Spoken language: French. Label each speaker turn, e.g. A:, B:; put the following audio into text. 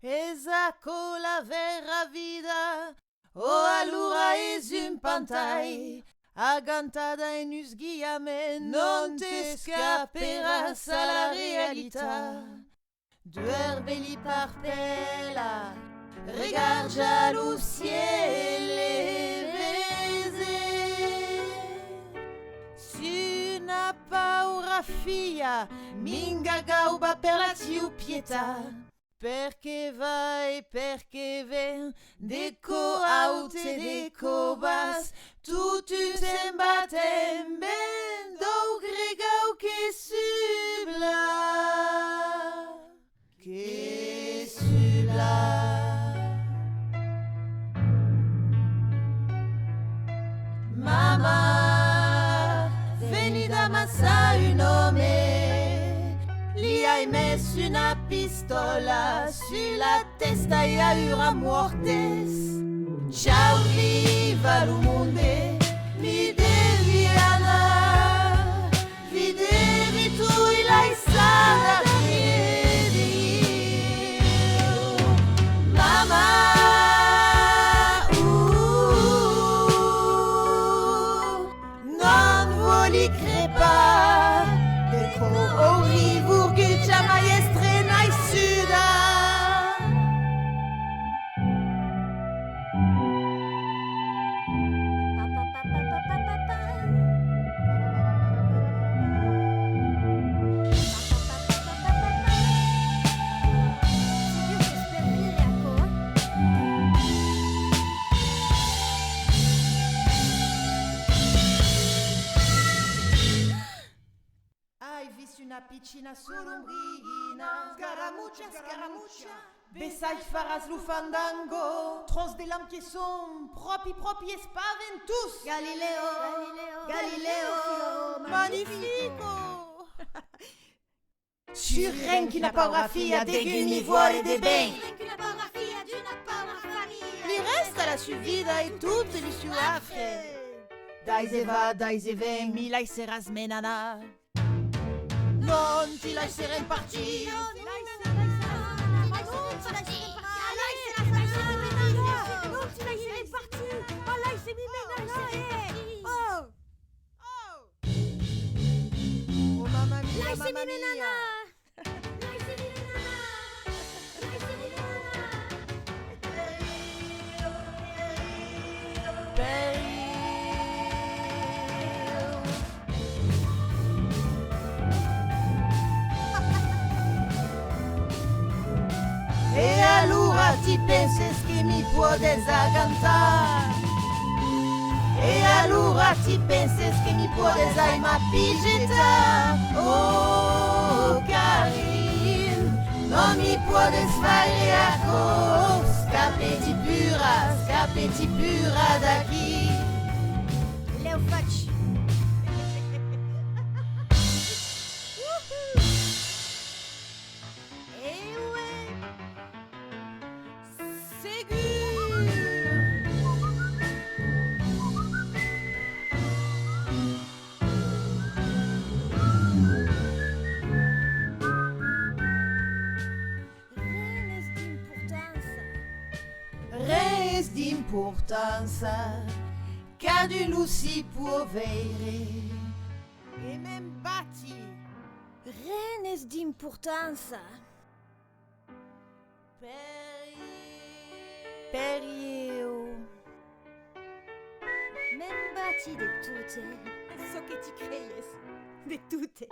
A: Esa vera vida, o allura és un pantai, agantada in us guiame, non te scapperas alla realtà. Duer belli parpella, regard jaloux ciel su una paura fia, minga gauba per la tiu pietà. Perché vai, perché ven, deco aute, deco bas, tu sembatem ben, do gregau che subla. Mama, venida massa un nome, li hai messo una pistola sulla testa e aura mortes. Ciao, viva lo mondo, mi devi andare, videvi tu l'hai sana da Mama, non voli crepa, deco ori vurguccia maestre nai suda. Hai visto una piccina solombrina, scaramuccia, scaramuccia, besai faras lo fandango, trons de lam che son propi e spaventus. Galileo, magnifico. Suren qui n'a pas la fille, des guni vuole de ben. Li resta la sua vida e tutte le sue affre. Dai se va, dai se ven, mi lai seras menana. Non ti lascerem partir. Oh mamma mia, mamma mia. E allora ti pensi che mi può desagantare? E allora ti pensi che mi può desai ma pigetta? Oh carin, non mi può desfare a cos, scappeti pura da chi? Leo faccio. Res d'importanza, ca du luci può avere. E men batti.
B: Renes d'importanza.
A: Per io.
B: Men batti de tutte.
A: So che ti creies. De tutte.